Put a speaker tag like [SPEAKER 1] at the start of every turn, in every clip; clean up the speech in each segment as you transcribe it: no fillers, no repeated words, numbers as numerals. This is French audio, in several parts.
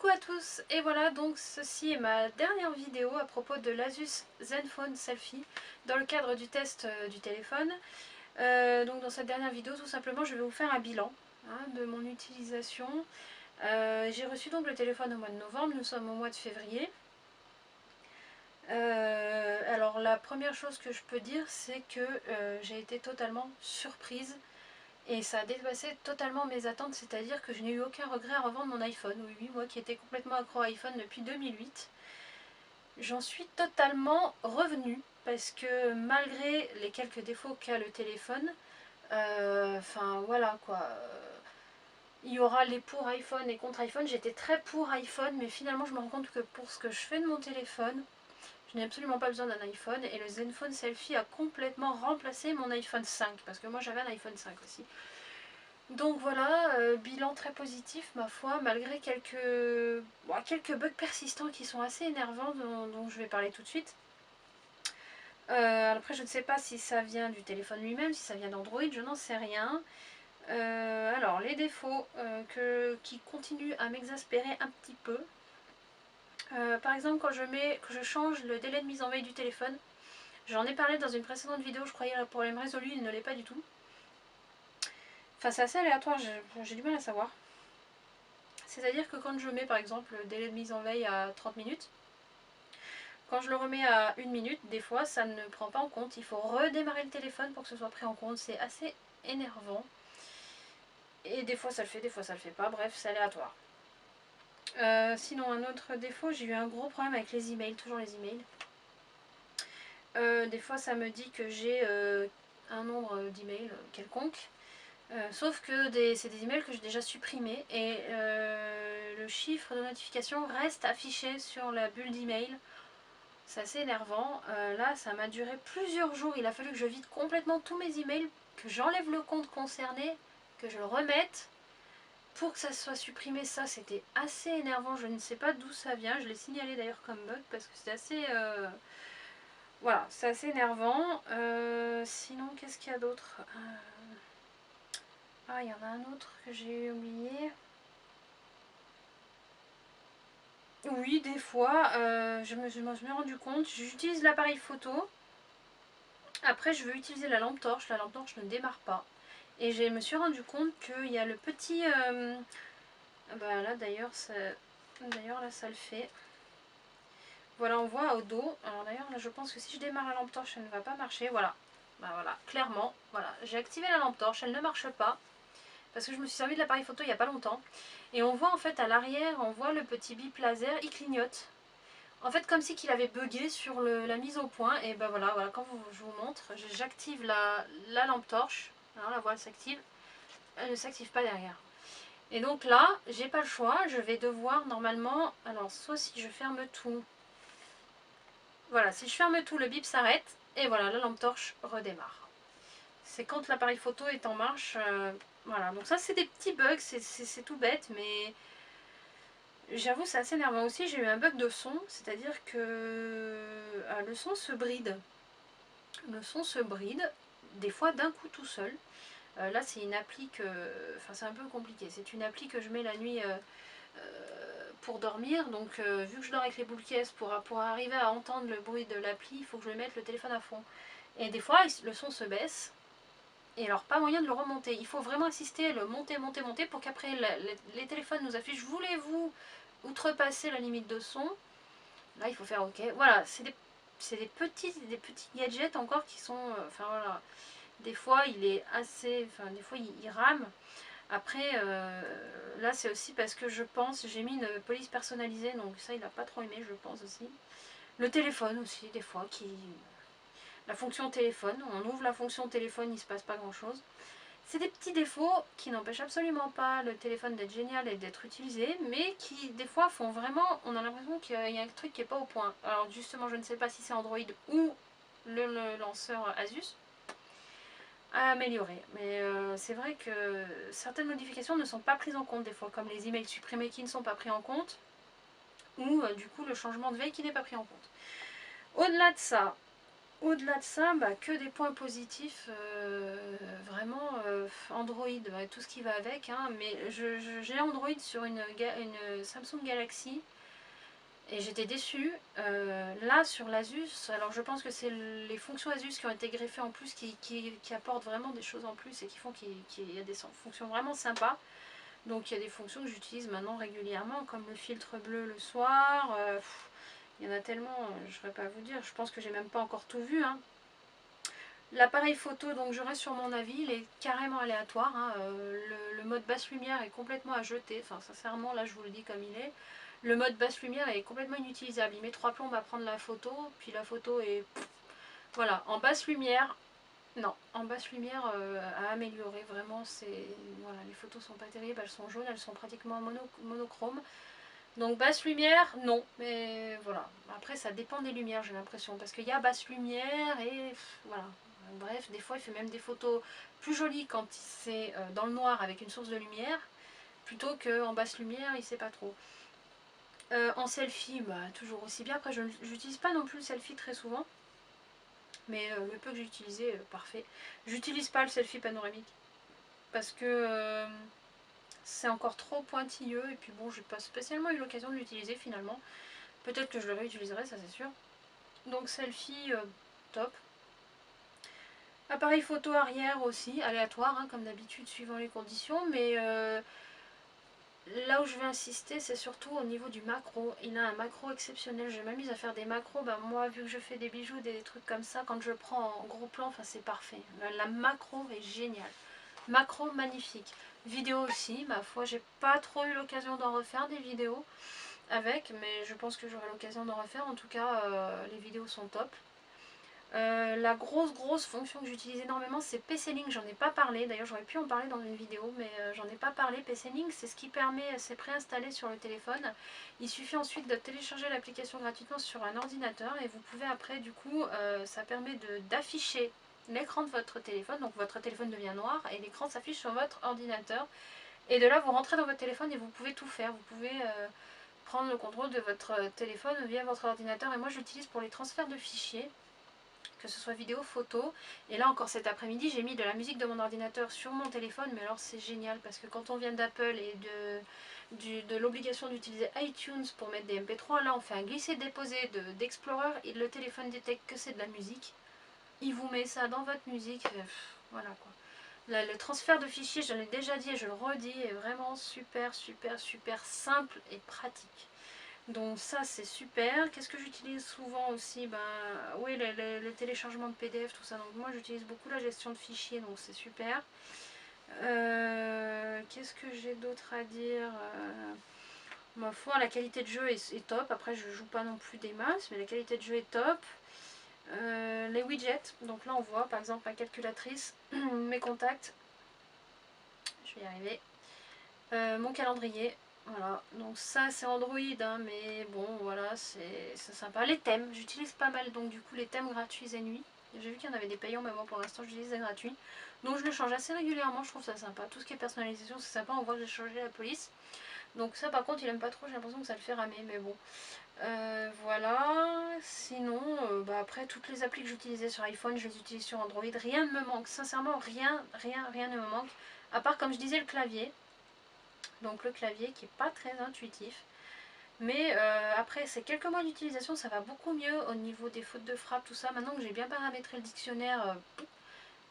[SPEAKER 1] Coucou à tous, et voilà, donc ceci est ma dernière vidéo à propos de l'Asus Zenfone Selfie dans le cadre du test du téléphone. Donc dans cette dernière vidéo, tout simplement, je vais vous faire un bilan de mon utilisation. J'ai reçu donc le téléphone au mois de novembre, nous sommes au mois de février. Alors la première chose que je peux dire, c'est que j'ai été totalement surprise. Et ça a dépassé totalement mes attentes, c'est-à-dire que je n'ai eu aucun regret à revendre mon iPhone. Oui, oui, moi qui étais complètement accro à iPhone depuis 2008, j'en suis totalement revenue. Parce que malgré les quelques défauts qu'a le téléphone, enfin voilà quoi, il y aura les pour iPhone et contre iPhone. J'étais très pour iPhone, mais finalement je me rends compte que pour ce que je fais de mon téléphone, je n'ai absolument pas besoin d'un iPhone. Et le Zenfone Selfie a complètement remplacé mon iPhone 5, parce que moi j'avais un iPhone 5 aussi. Donc voilà, bilan très positif ma foi, malgré quelques bugs persistants qui sont assez énervants dont je vais parler tout de suite. Après je ne sais pas si ça vient du téléphone lui-même, si ça vient d'Android, je n'en sais rien. Alors les défauts qui continuent à m'exaspérer un petit peu. Par exemple quand je change le délai de mise en veille du téléphone, j'en ai parlé dans une précédente vidéo, je croyais un problème résolu, il ne l'est pas du tout. Enfin c'est assez aléatoire, j'ai du mal à savoir. C'est-à-dire que quand je mets par exemple le délai de mise en veille à 30 minutes, quand je le remets à 1 minute, des fois ça ne prend pas en compte. Il faut redémarrer le téléphone pour que ce soit pris en compte. C'est assez énervant. Et des fois ça le fait, des fois ça le fait pas. Bref, c'est aléatoire. Sinon, un autre défaut, j'ai eu un gros problème avec les emails, toujours les emails. Des fois ça me dit que j'ai un nombre d'emails quelconque. Sauf que c'est des emails que j'ai déjà supprimés et le chiffre de notification reste affiché sur la bulle d'email. C'est assez énervant. Là, ça m'a duré plusieurs jours. Il a fallu que je vide complètement tous mes emails, que j'enlève le compte concerné, que je le remette pour que ça soit supprimé. Ça, c'était assez énervant. Je ne sais pas d'où ça vient. Je l'ai signalé d'ailleurs comme bug parce que c'est assez... Voilà, c'est assez énervant. Sinon, qu'est-ce qu'il y a d'autre Ah, il y en a un autre que j'ai oublié. Oui, des fois, je me suis rendu compte, j'utilise l'appareil photo. Après, je veux utiliser la lampe torche ne démarre pas. Et je me suis rendu compte qu'il y a le petit... bah là, d'ailleurs, là, ça le fait. Voilà, on voit au dos. Alors d'ailleurs, là, je pense que si je démarre la lampe torche, elle ne va pas marcher. Voilà. Bah voilà, clairement. Voilà, j'ai activé la lampe torche, elle ne marche pas. Parce que je me suis servi de l'appareil photo il n'y a pas longtemps. Et on voit en fait à l'arrière, on voit le petit bip laser, il clignote. En fait, comme si qu'il avait bugué sur la mise au point. Et ben voilà, quand je vous montre, j'active la lampe torche. Alors la voile s'active. Elle ne s'active pas derrière. Et donc là, j'ai pas le choix. Je vais devoir normalement... Alors, soit si je ferme tout... Voilà, si je ferme tout, le bip s'arrête. Et voilà, la lampe torche redémarre. C'est quand l'appareil photo est en marche. Voilà, donc ça, c'est des petits bugs. C'est tout bête, mais... J'avoue, c'est assez énervant aussi. J'ai eu un bug de son, c'est-à-dire que le son se bride. Le son se bride, des fois d'un coup tout seul. Là, c'est une appli que... Enfin, c'est un peu compliqué. C'est une appli que je mets la nuit pour dormir. Donc, vu que je dors avec les boules caisses, pour arriver à entendre le bruit de l'appli, il faut que je mette le téléphone à fond. Et des fois, le son se baisse. Et alors, pas moyen de le remonter. Il faut vraiment insister, le monter, monter, monter, pour qu'après, les téléphones nous affichent « Voulez-vous outrepasser la limite de son ?» Là, il faut faire OK. Voilà, c'est des petits gadgets encore qui sont... Enfin, voilà. Des fois, il est assez... Enfin, des fois, il rame. Après, là, c'est aussi parce que je pense... J'ai mis une police personnalisée, donc ça, il n'a pas trop aimé, je pense aussi. Le téléphone aussi, des fois, qui... La fonction téléphone, on ouvre la fonction téléphone, il ne se passe pas grand-chose. C'est des petits défauts qui n'empêchent absolument pas le téléphone d'être génial et d'être utilisé, mais qui des fois font vraiment, on a l'impression qu'il y a un truc qui n'est pas au point. Alors justement, je ne sais pas si c'est Android ou le lanceur Asus à améliorer. Mais c'est vrai que certaines modifications ne sont pas prises en compte des fois, comme les emails supprimés qui ne sont pas pris en compte, ou du coup le changement de veille qui n'est pas pris en compte. Au-delà de ça, Au-delà de ça, bah, que des points positifs, vraiment Android, ouais, tout ce qui va avec, hein, mais j'ai Android sur une Samsung Galaxy et j'étais déçue. Là sur l'Asus, alors je pense que c'est les fonctions Asus qui ont été greffées en plus qui apportent vraiment des choses en plus et qui font qu'il y a des fonctions vraiment sympas. Donc il y a des fonctions que j'utilise maintenant régulièrement, comme le filtre bleu le soir. Il y en a tellement, je ne saurais pas vous dire. Je pense que j'ai même pas encore tout vu, hein. L'appareil photo, donc je reste sur mon avis, il est carrément aléatoire, hein. Le mode basse lumière est complètement à jeter, enfin sincèrement là je vous le dis comme il est. Le mode basse lumière est complètement inutilisable, il met 3 plombes à prendre la photo, puis la photo est... Voilà, en basse lumière, non, en basse lumière à améliorer, vraiment c'est... Voilà, les photos sont pas terribles, elles sont jaunes, elles sont pratiquement monochromes. Donc basse lumière, non, mais voilà. Après ça dépend des lumières j'ai l'impression, parce qu'il y a basse lumière et voilà. Bref, des fois il fait même des photos plus jolies quand c'est dans le noir avec une source de lumière, plutôt qu'en basse lumière, il sait pas trop. En selfie, bah, toujours aussi bien. Après je n'utilise pas non plus le selfie très souvent, mais le peu que j'ai utilisé, parfait. J'utilise pas le selfie panoramique, parce que... c'est encore trop pointilleux et puis bon j'ai pas spécialement eu l'occasion de l'utiliser finalement. Peut-être que je le réutiliserai, ça c'est sûr. Donc selfie, top. Appareil photo arrière aussi, aléatoire, hein, comme d'habitude suivant les conditions, mais là où je vais insister c'est surtout au niveau du macro. Il a un macro exceptionnel, je m'amuse à faire des macros, bah, moi vu que je fais des bijoux, des trucs comme ça, quand je prends en gros plan, enfin c'est parfait. La macro est géniale. Macro magnifique. Vidéo aussi, ma foi j'ai pas trop eu l'occasion d'en refaire des vidéos avec, mais je pense que j'aurai l'occasion d'en refaire. En tout cas, les vidéos sont top. La grosse fonction que j'utilise énormément, c'est PC Link. J'en ai pas parlé, d'ailleurs j'aurais pu en parler dans une vidéo, mais j'en ai pas parlé. PC Link, c'est ce qui permet, c'est préinstallé sur le téléphone. Il suffit ensuite de télécharger l'application gratuitement sur un ordinateur et vous pouvez après, du coup, ça permet d'afficher l'écran de votre téléphone. Donc votre téléphone devient noir et l'écran s'affiche sur votre ordinateur. Et de là, vous rentrez dans votre téléphone et vous pouvez tout faire. Vous pouvez prendre le contrôle de votre téléphone via votre ordinateur. Et moi, j'utilise pour les transferts de fichiers, que ce soit vidéo, photo. Et là encore cet après-midi, j'ai mis de la musique de mon ordinateur sur mon téléphone. Mais alors c'est génial parce que quand on vient d'Apple et de l'obligation d'utiliser iTunes pour mettre des MP3, là on fait un glisser-déposer d'Explorer et le téléphone détecte que c'est de la musique. Il vous met ça dans votre musique. Voilà quoi. Là, le transfert de fichiers, je l'ai déjà dit et je le redis, est vraiment super simple et pratique. Donc ça c'est super. Qu'est-ce que j'utilise souvent aussi? Ben oui, le téléchargement de PDF, tout ça. Donc moi j'utilise beaucoup la gestion de fichiers, donc c'est super. Qu'est-ce que j'ai d'autre à dire? Ma foi, la qualité de jeu est top. Après je joue pas non plus des masses, mais la qualité de jeu est top. Les widgets, donc là on voit par exemple ma calculatrice, mes contacts, je vais y arriver. Mon calendrier, voilà, donc ça c'est Android, hein, mais bon voilà, c'est sympa. Les thèmes, j'utilise pas mal, donc du coup les thèmes gratuits Zenui. J'ai vu qu'il y en avait des payants, mais moi pour l'instant j'utilise les gratuits. Donc je le change assez régulièrement, je trouve ça sympa. Tout ce qui est personnalisation c'est sympa, on voit que j'ai changé la police. Donc ça par contre il aime pas trop, j'ai l'impression que ça le fait ramer, mais bon. Voilà, sinon bah après toutes les applis que j'utilisais sur iPhone, je les utilise sur Android. Rien ne me manque, sincèrement rien ne me manque. À part comme je disais le clavier. Donc le clavier qui est pas très intuitif. Mais après ces quelques mois d'utilisation ça va beaucoup mieux au niveau des fautes de frappe, tout ça. Maintenant que j'ai bien paramétré le dictionnaire,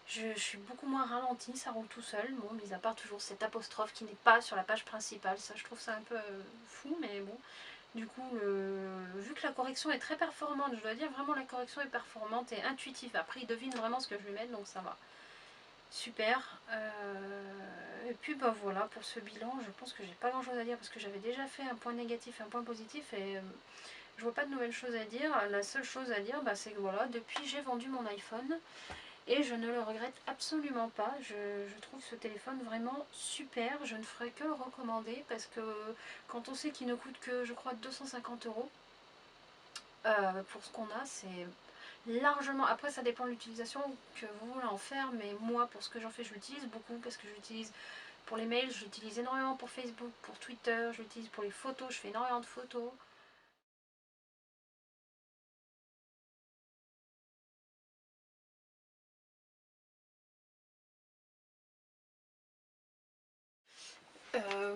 [SPEAKER 1] je suis beaucoup moins ralentie, ça roule tout seul. Bon, mis à part toujours cette apostrophe qui n'est pas sur la page principale, ça je trouve ça un peu fou, mais bon. Du coup, vu que la correction est très performante, je dois dire vraiment la correction est performante et intuitive. Après il devine vraiment ce que je vais mettre, donc ça va. Super. Et puis bah voilà, pour ce bilan, je pense que j'ai pas grand chose à dire parce que j'avais déjà fait un point négatif et un point positif et je vois pas de nouvelles choses à dire. La seule chose à dire, bah, c'est que voilà, depuis j'ai vendu mon iPhone et je ne le regrette absolument pas. Je trouve ce téléphone vraiment super. Je ne ferai que le recommander parce que quand on sait qu'il ne coûte que, je crois, 250 € pour ce qu'on a, c'est largement. Après ça dépend de l'utilisation que vous voulez en faire, mais moi pour ce que j'en fais je l'utilise beaucoup parce que j'utilise pour les mails, je l'utilise énormément pour Facebook, pour Twitter, je l'utilise pour les photos, je fais énormément de photos.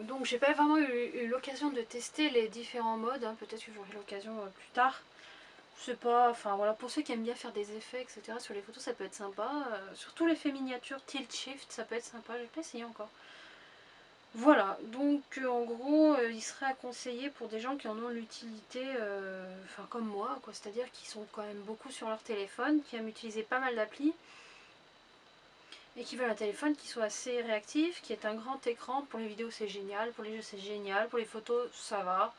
[SPEAKER 1] Donc j'ai pas vraiment eu l'occasion de tester les différents modes, hein. Peut-être que j'aurai l'occasion plus tard. Je sais pas, enfin voilà, pour ceux qui aiment bien faire des effets, etc. sur les photos, ça peut être sympa. Surtout l'effet miniature, tilt shift, ça peut être sympa. J'ai pas essayé encore. Voilà, donc en gros, il serait à conseiller pour des gens qui en ont l'utilité, enfin comme moi, quoi, c'est-à-dire qui sont quand même beaucoup sur leur téléphone, qui aiment utiliser pas mal d'applis, et qui veulent un téléphone qui soit assez réactif, qui est un grand écran. Pour les vidéos c'est génial, pour les jeux c'est génial, pour les photos ça va.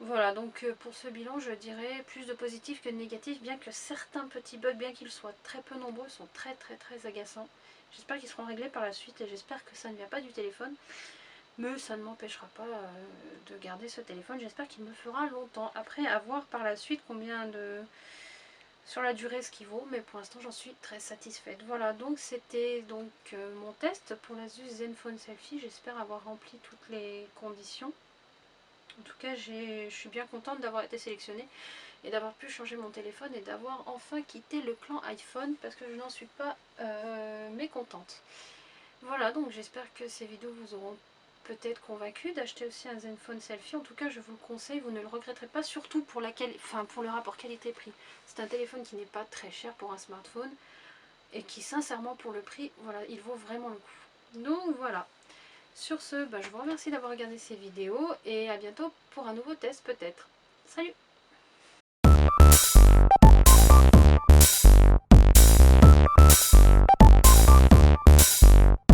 [SPEAKER 1] Voilà, donc pour ce bilan je dirais plus de positif que de négatif, bien que certains petits bugs, bien qu'ils soient très peu nombreux, sont très très très agaçants. J'espère qu'ils seront réglés par la suite et j'espère que ça ne vient pas du téléphone. Mais ça ne m'empêchera pas de garder ce téléphone. J'espère qu'il me fera longtemps. Après, à voir par la suite combien de... sur la durée ce qu'il vaut. Mais pour l'instant, j'en suis très satisfaite. Voilà, donc c'était donc mon test pour l'Asus Zenfone Selfie. J'espère avoir rempli toutes les conditions. En tout cas, je suis bien contente d'avoir été sélectionnée et d'avoir pu changer mon téléphone et d'avoir enfin quitté le clan iPhone parce que je n'en suis pas mécontente. Voilà, donc j'espère que ces vidéos vous auront peut-être convaincu d'acheter aussi un Zenfone Selfie. En tout cas, je vous le conseille, vous ne le regretterez pas, surtout pour, pour le rapport qualité-prix. C'est un téléphone qui n'est pas très cher pour un smartphone et qui, sincèrement, pour le prix, voilà, il vaut vraiment le coup. Donc voilà. Sur ce, je vous remercie d'avoir regardé ces vidéos et à bientôt pour un nouveau test peut-être. Salut!